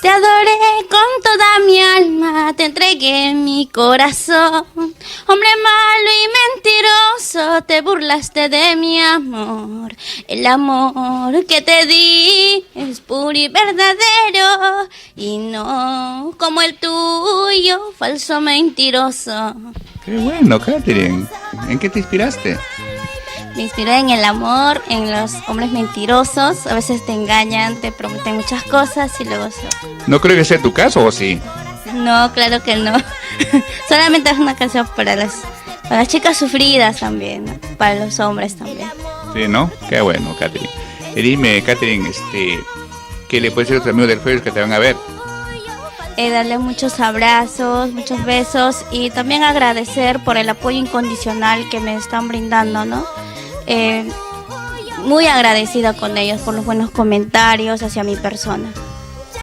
Te adoré con toda mi alma, te entregué mi corazón. Hombre malo y mentiroso, te burlaste de mi amor. El amor que te di es puro y verdadero, y no como el tuyo, falso mentiroso. Qué bueno, Katherine. ¿En qué te inspiraste? Me inspiré en el amor, en los hombres mentirosos. A veces te engañan, te prometen muchas cosas y luego No creo que sea tu caso, ¿o sí? No, claro que no. Solamente es una canción para las chicas sufridas también, ¿no? Para los hombres también. Sí, ¿no? Qué bueno, Katherine. Y dime, Katherine, ¿qué le puedes decir a tus amigos del Facebook que te van a ver? Darle muchos abrazos, muchos besos y también agradecer por el apoyo incondicional que me están brindando, ¿no? Muy agradecida con ellos por los buenos comentarios hacia mi persona.